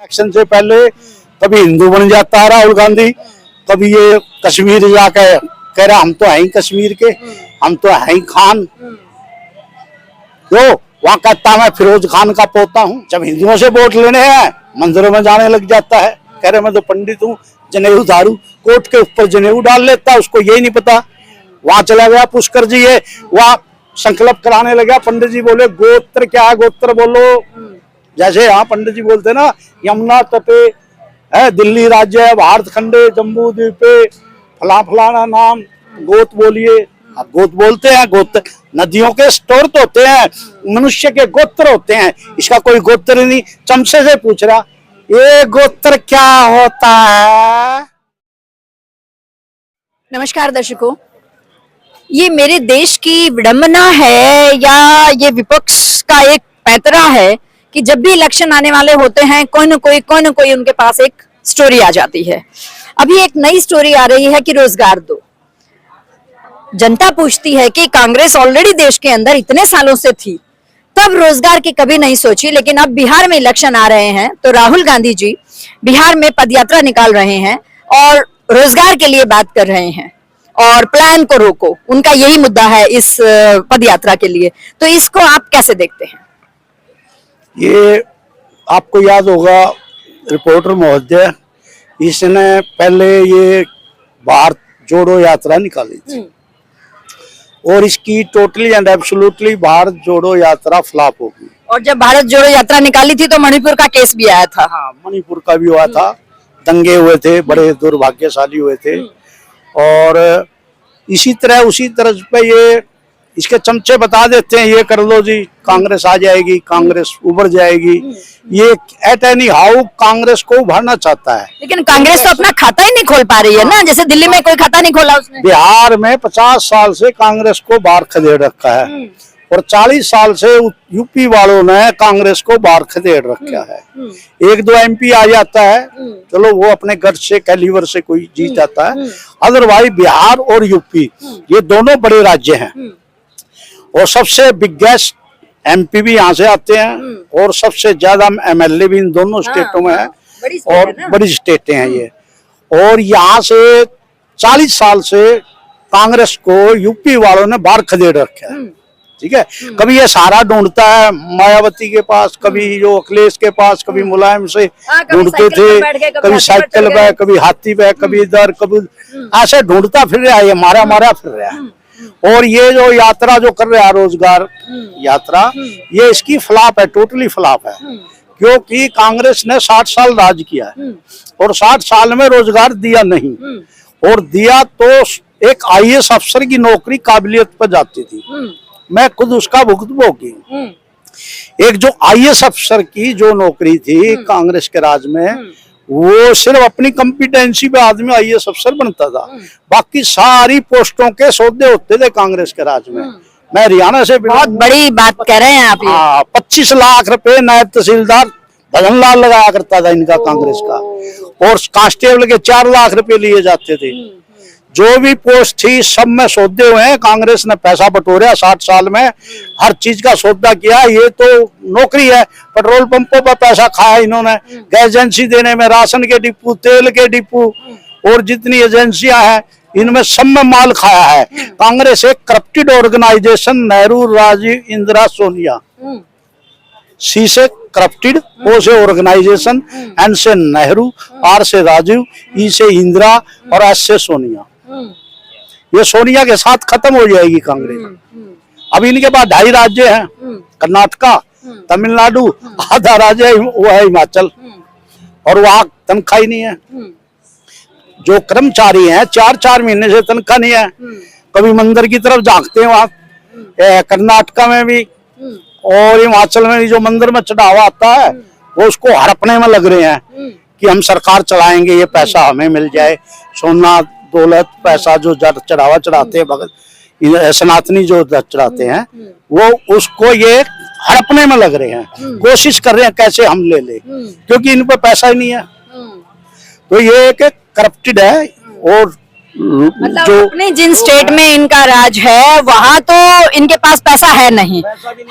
Election से पहले कभी हिंदू बन जाता है राहुल गांधी, कभी ये कश्मीर जाके कह रहा हम तो हैं ही कश्मीर के, हम तो हैं ही खान। क्यों वहां कहता मैं फिरोज खान का पोता हूँ। जब हिंदुओं से वोट लेने हैं मंदिरों में जाने लग जाता है, कह रहे मैं तो पंडित हूँ, जनेऊ धारू, कोट के ऊपर जनेऊ डाल लेता है, उसको यही नहीं पता। वहां चला गया पुष्कर जी, है वहां संकल्प कराने लगा। पंडित जी बोले गोत्र क्या है, गोत्र बोलो। जैसे यहाँ पंडित जी बोलते ना यमुना तटे है, दिल्ली राज्य है, भारत खंडे, जम्मू द्वीपे, फला फलाना नाम, गोत बोलिए। अब गोत बोलते हैं, गोत्र नदियों के स्टोर तो होते हैं, मनुष्य के गोत्र होते हैं, इसका कोई गोत्र नहीं। चमचे से पूछ रहा ये गोत्र क्या होता है। नमस्कार दर्शकों, ये मेरे देश की विडंबना है या ये विपक्ष का एक पैंतरा है कि जब भी इलेक्शन आने वाले होते हैं कोई न कोई उनके पास एक स्टोरी आ जाती है। अभी एक नई स्टोरी आ रही है कि रोजगार दो। जनता पूछती है कि कांग्रेस ऑलरेडी देश के अंदर इतने सालों से थी, तब रोजगार की कभी नहीं सोची, लेकिन अब बिहार में इलेक्शन आ रहे हैं तो राहुल गांधी जी बिहार में पदयात्रा निकाल रहे हैं और रोजगार के लिए बात कर रहे हैं और प्लान को रोको, उनका यही मुद्दा है इस पदयात्रा के लिए। तो इसको आप कैसे देखते हैं? ये आपको याद होगा रिपोर्टर महोदय, इसने पहले ये भारत जोड़ो यात्रा निकाली थी और इसकी टोटली एंड एब्सोल्युटली भारत जोड़ो यात्रा फ्लॉप हो गई। और जब भारत जोड़ो यात्रा निकाली थी तो मणिपुर का केस भी आया था। हाँ, मणिपुर का भी हुआ था, दंगे हुए थे, बड़े दुर्भाग्यशाली हुए थे। और इसी तरह उसी तरह पे ये इसके चमचे बता देते हैं ये कर लो जी, कांग्रेस आ जाएगी, कांग्रेस उभर जाएगी। ये एट एनी हाउ कांग्रेस को उभरना चाहता है, लेकिन कांग्रेस तो अपना खाता ही नहीं खोल पा रही है ना। जैसे दिल्ली में कोई खाता नहीं खोला उसने। बिहार में 50 साल से कांग्रेस को बाहर खदेड़ रखा है और 40 साल से यूपी वालों ने कांग्रेस को बाहर खदेड़ रखा है। एक दो एमपी आ जाता है, चलो वो अपने गढ़ से कैलिवर से कोई जीत जाता है, अदरवाइज बिहार और यूपी ये दोनों बड़े राज्य हैं और सबसे बिगेस्ट एमपी भी यहाँ से आते हैं और सबसे ज्यादा एमएलए भी इन दोनों स्टेटों में है और बड़ी स्टेटें हैं ये। और यहाँ से 40 साल से कांग्रेस को यूपी वालों ने बाहर खदेड़ रखा है। ठीक है, कभी ये सहारा ढूंढता है मायावती के पास, कभी जो अखिलेश के पास, कभी मुलायम से ढूंढते थे, कभी साइकिल पे, कभी हाथी पे, कभी इधर, कभी ऐसे ढूंढता फिर रहा है, ये मारा मारा फिर रहा है। और ये जो यात्रा जो कर रहा है रोजगार यात्रा, ये इसकी फ्लॉप है, टोटली फ्लॉप है। क्योंकि कांग्रेस ने 60 साल राज किया है और 60 साल में रोजगार दिया नहीं, और दिया तो एक आईएएस अफसर की नौकरी काबिलियत पर जाती थी। मैं खुद उसका भुगतभोगी हूँ। एक जो आईएएस अफसर की जो नौकरी थी कांग्रेस के राज में, वो सिर्फ अपनी कॉम्पिटेंसी पे आदमी आईएएस अफसर बनता था, बाकी सारी पोस्टों के सौदे होते थे कांग्रेस के राज में। मैं हरियाणा से, बहुत बड़ी बात कह रहे हैं आप। हाँ, 25 लाख रुपए नायब तहसीलदार भजन लाल लगाया करता था इनका कांग्रेस का, और कांस्टेबल के 4 लाख रुपए लिए जाते थे। जो भी पोस्ट थी सब में सौदे हुए हैं, कांग्रेस ने पैसा बटोरा 60 साल में, हर चीज का सौदा किया। ये तो नौकरी है, पेट्रोल पंपों पर पैसा खाया इन्होंने, गैस एजेंसी देने में, राशन के डिपो, तेल के डिपो और जितनी एजेंसियां हैं इनमें सब में माल खाया है। कांग्रेस एक करप्टेड ऑर्गेनाइजेशन, नेहरू, राजीव, इंदिरा, सोनिया, सी से करप्टेड, ओ से ऑर्गेनाइजेशन, एन से नेहरू, आर से राजीव, ई से इंदिरा और एस से सोनिया। ये सोनिया के साथ खत्म हो जाएगी कांग्रेस। अब इनके पास 2.5 राज्य हैं, कर्नाटका, तमिलनाडु, आधा राज्य वो है हिमाचल, और वहां तनख्वाह ही नहीं है। जो कर्मचारी हैं 4-4 महीने से तनख्वाह नहीं है। कभी मंदिर की तरफ झांकते हैं वहां कर्नाटका में भी और हिमाचल में भी, जो मंदिर में चढ़ावा आता है वो उसको हड़पने में लग रहे हैं कि हम सरकार चलाएंगे, ये पैसा हमें मिल जाए। सोना दौलत पैसा जो चढ़ावा चढ़ाते हैं भगत सनातनी जो चढ़ाते हैं, वो उसको ये हड़पने में लग रहे हैं, कोशिश कर रहे हैं कैसे हम ले ले, क्योंकि इन पे पैसा ही नहीं है। तो ये एक करप्टेड है और मतलब जो अपने जिन स्टेट में इनका राज है वहाँ तो इनके पास पैसा है नहीं,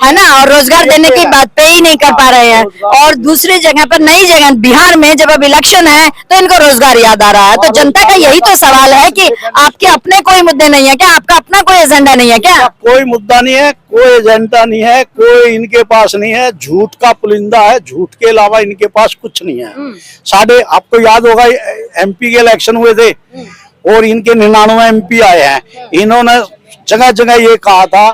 है ना, और रोजगार देने की बात पे ही नहीं कर पा रहे हैं। और दूसरी जगह पर, नई जगह बिहार में जब अब इलेक्शन है तो इनको रोजगार याद आ रहा है। तो जनता का यही तो सवाल है कि आपके अपने कोई मुद्दे नहीं है क्या, आपका अपना कोई एजेंडा नहीं है क्या? कोई मुद्दा नहीं है, कोई एजेंडा नहीं है, कोई इनके पास नहीं है, झूठ का पुलिंदा है, झूठ के अलावा इनके पास कुछ नहीं है। साढ़े, आपको याद होगा MP के इलेक्शन हुए थे और इनके 99 MP आए हैं। इन्होंने जगह जगह ये कहा था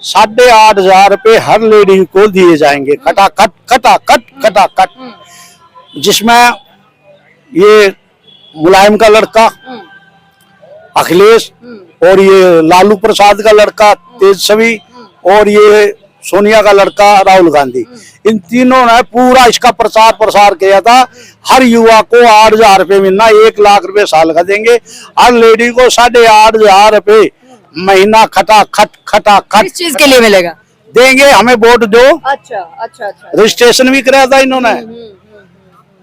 8,500 रुपए हर लेडी को दिए जाएंगे, खटाखट खटाखट खटाखट, जिसमें ये मुलायम का लड़का अखिलेश और ये लालू प्रसाद का लड़का तेजस्वी और ये सोनिया का लड़का राहुल गांधी, इन तीनों ने पूरा इसका प्रचार प्रसार किया था। हर युवा को 8,000 रुपए मिलना, 1 लाख रुपए साल का देंगे, हर लेडी को 8,500 रुपए महीना खटाखट खटाखट। किस चीज के लिए मिलेगा? देंगे, हमें वोट दो। अच्छा अच्छा अच्छा। रजिस्ट्रेशन भी कराया था इन्होंने।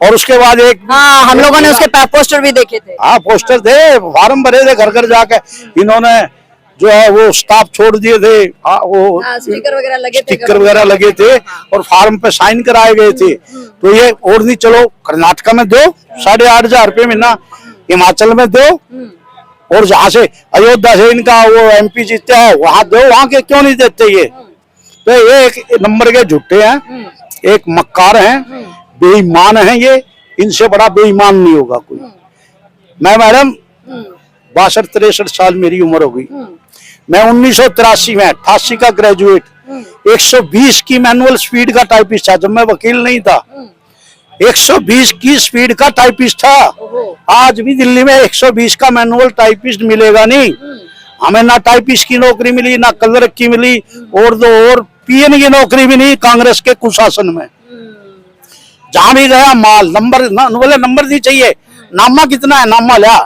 और उसके बाद एक, हाँ, हम लोगों ने उसके पोस्टर भी देखे थे। हाँ, पोस्टर थे, फार्म भरे थे घर घर जाके। इन्होंने जो है वो स्टाफ छोड़ दिए थे, वो स्टिकर वगैरह लगे थे, स्टिकर वगैरह लगे थे और फार्म पे साइन कराए गए थे। तो ये और नहीं, चलो कर्नाटका में दो 8,500 रुपए महीना, हिमाचल में दो, और जहाँ से अयोध्या से इनका वो MP जीते हैं वहां दो, वहां के क्यों नहीं देते ये? तो ये एक नंबर के झूठे हैं, एक मक्कार हैं, बेईमान हैं ये, इनसे बड़ा बेईमान नहीं होगा कोई। मैं मैडम 62-63 साल मेरी उम्र हो गई। मैं 1983 में 88 का ग्रेजुएट, 120 की मैनुअल स्पीड का टाइपिस्ट था जब मैं वकील नहीं था। 120 की स्पीड का टाइपिस्ट था। आज भी दिल्ली में 120 का मैनुअल टाइपिस्ट मिलेगा नहीं। हमें ना टाइपिस्ट की नौकरी मिली, ना क्लर्क की मिली, और दो और PN की नौकरी भी नहीं कांग्रेस के कुशासन में। जहां भी गया माल नंबर, बोले नंबर नहीं चाहिए, नामा कितना है, नामा लिया,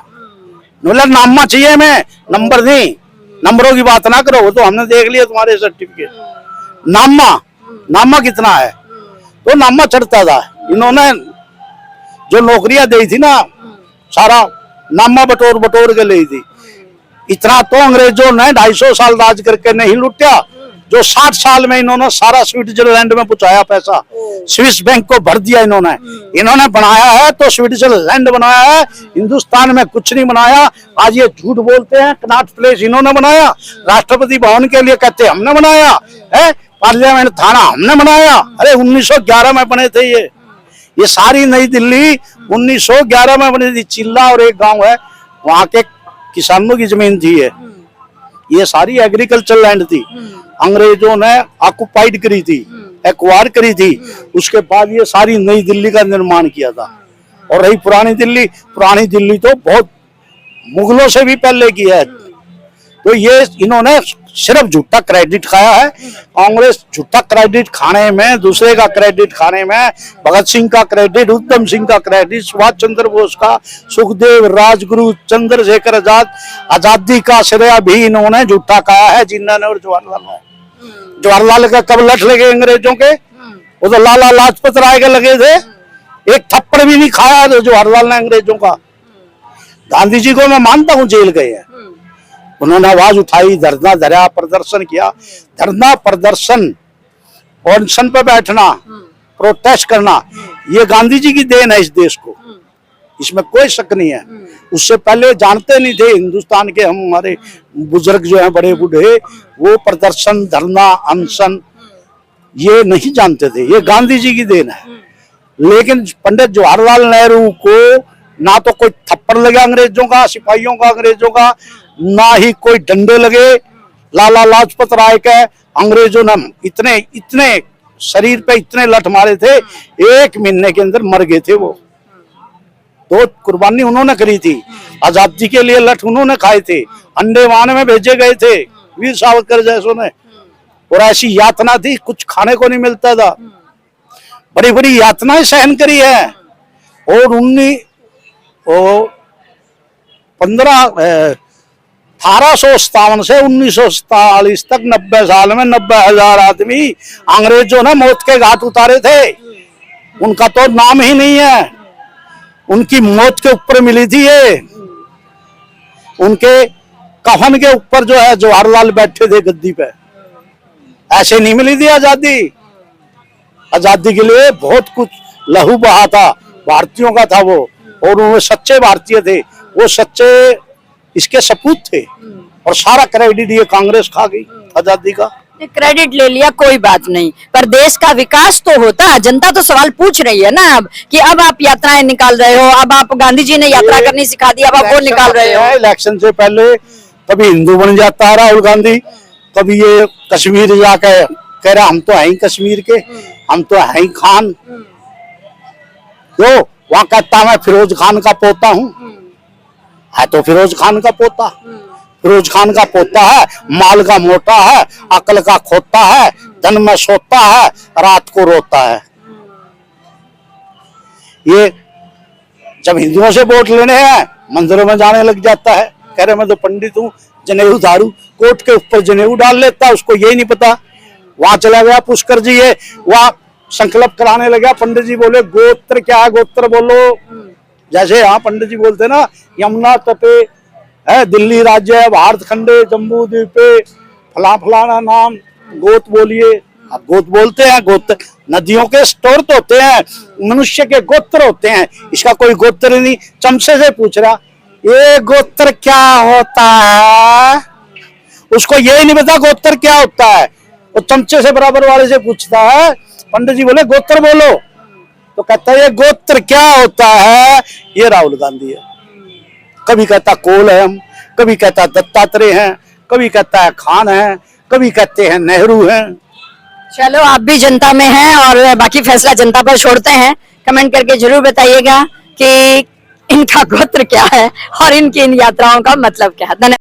बोले नामा चाहिए, मैं नंबर नहीं, नंबरों की बात ना करो, वो तो हमने देख लिया तुम्हारे सर्टिफिकेट, नामा कितना है, तो नामा चढ़ता था। इन्होंने जो नौकरियां दी थी ना, सारा नामा बटोर बटोर के ली थी। इतना तो अंग्रेजों ने 250 साल राज करके नहीं लुटिया, जो 60 साल में इन्होंने सारा स्विट्जरलैंड में पहुंचाया पैसा, स्विस बैंक को भर दिया इन्होंने बनाया है तो स्विट्जरलैंड बनाया है, हिंदुस्तान में कुछ नहीं बनाया। आज ये झूठ बोलते हैं, कनॉट प्लेस इन्होंने बनाया, राष्ट्रपति भवन के लिए कहते हमने बनाया है, पार्लियामेंट थाना हमने बनाया, अरे 1911 में बने थे ये सारी नई दिल्ली 1911 में बनी थी। चिल्ला और एक गांव है, वहां के किसानों की जमीन थी ये सारी एग्रीकल्चर लैंड थी, अंग्रेजों ने ऑक्युपाइड करी थी, एक्वायर करी थी। उसके बाद ये सारी नई दिल्ली का निर्माण किया था। और रही पुरानी दिल्ली तो बहुत मुगलों से भी पहले की है। तो ये इन्होंने सिर्फ झूठा क्रेडिट खाया है। कांग्रेस झूठा क्रेडिट खाने में, दूसरे का क्रेडिट खाने में, भगत सिंह का क्रेडिट, उधम सिंह का क्रेडिट, सुभाष चंद्र बोस का, सुखदेव, राजगुरु, चंद्रशेखर आजाद, आजादी का श्रेय भी इन्होंने झूठा खाया है, जिन्ना ने और जवाहरलाल ने। जवाहरलाल का कब लठ लगे अंग्रेजों के, वो तो लाला लाजपत राय के लगे थे, एक थप्पड़ भी नहीं खाया जवाहरलाल ने अंग्रेजों का। गांधी जी को मैं मानता हूँ जेल गए हैं, उन्होंने आवाज उठाई, धरना धरा, प्रदर्शन किया। धरना प्रदर्शन, अनशन पे बैठना, प्रोटेस्ट करना, ये गांधी जी की देन है इस देश को, इसमें कोई शक नहीं है। उससे पहले जानते नहीं थे हिंदुस्तान के हमारे बुजुर्ग जो हैं, बड़े बूढ़े, वो प्रदर्शन, धरना, अनशन ये नहीं जानते थे, ये गांधी जी की देन है। लेकिन पंडित जवाहरलाल नेहरू को ना तो कोई थप्पड़ लगे अंग्रेजों का, सिपाहियों का, अंग्रेजों का, ना ही कोई डंडे लगे। लाला लाजपत राय के अंग्रेजों ने इतने शरीर पे इतने लठ मारे थे, 1 महीने के अंदर मर गए थे वो। तो कुर्बानी उन्होंने करी थी, आजादी के लिए लठ उन्होंने खाए थे, अंडमान में भेजे गए थे वीर सावरकर जैसों ने। और ऐसी यातना थी, कुछ खाने को नहीं मिलता था, बड़ी बड़ी यातनाएं सहन करी है। और 1857 से 1947 तक 90 साल में 90,000 आदमी अंग्रेजों ने मौत के घाट उतारे थे। उनका तो नाम ही नहीं है, उनकी मौत के ऊपर मिली थी ये। उनके कफन के ऊपर जो है जवाहरलाल बैठे थे गद्दी पे। ऐसे नहीं मिली थी आजादी। आजादी के लिए बहुत कुछ लहू बहा था, भारतीयों का था वो, और वो सच्चे भारतीय थे, वो सच्चे इसके सपूत थे। और सारा क्रेडिट ये कांग्रेस खा गई आजादी का। क्रेडिट ले लिया कोई बात नहीं, पर देश का विकास तो होता है। जनता तो सवाल पूछ रही है ना अब कि अब आप यात्राएं निकाल रहे हो, अब आप गांधी जी ने यात्रा करनी सिखा दी, अब आप वो निकाल रहे हो। इलेक्शन से पहले कभी हिंदू बन जाता है राहुल गांधी, कभी ये कश्मीर जाके कह रहा हम तो है ही कश्मीर के, हम तो है ही खान। जो वहां कहता मैं फिरोज खान का पोता हूँ, है तो फिरोज खान का पोता। फिरोज खान का पोता है, माल का मोटा है, अकल का खोता है, धन में सोता है, रात को रोता है। ये जब हिंदुओं से वोट लेने हैं मंदिरों में जाने लग जाता है, कह रहे मैं तो पंडित हूँ, जनेऊ झाड़ू, कोट के ऊपर जनेऊ डाल लेता, उसको यही नहीं पता। वहां चला गया पुष्कर जी, ये वहां संकल्प कराने लगा। पंडित जी बोले गोत्र क्या है, गोत्र बोलो। जैसे यहाँ पंडित जी बोलते ना यमुना तटे है, दिल्ली राज्य है, भारत खंडे, जम्बू द्वीपे, फला फलाना नाम, गोत बोलिए। अब गोत बोलते हैं, गोत्र नदियों के स्टोर तो होते हैं, मनुष्य के गोत्र होते हैं, इसका कोई गोत्र नहीं। चमचे से पूछ रहा ये गोत्र क्या होता है, उसको यही नहीं पता गोत्र क्या होता है। वो चमचे से बराबर वाले से पूछता है, पंडित जी बोले गोत्र बोलो, तो कहता है ये गोत्र क्या होता है। ये राहुल गांधी है। कभी कहता कोल है हम, कभी कहता दत्तात्रेय हैं, कभी कहता है खान है, कभी कहते हैं नेहरू हैं। चलो आप भी जनता में हैं और बाकी फैसला जनता पर छोड़ते हैं। कमेंट करके जरूर बताइएगा कि इनका गोत्र क्या है और इनकी इन यात्राओं का मतलब क्या है। धन्यवाद।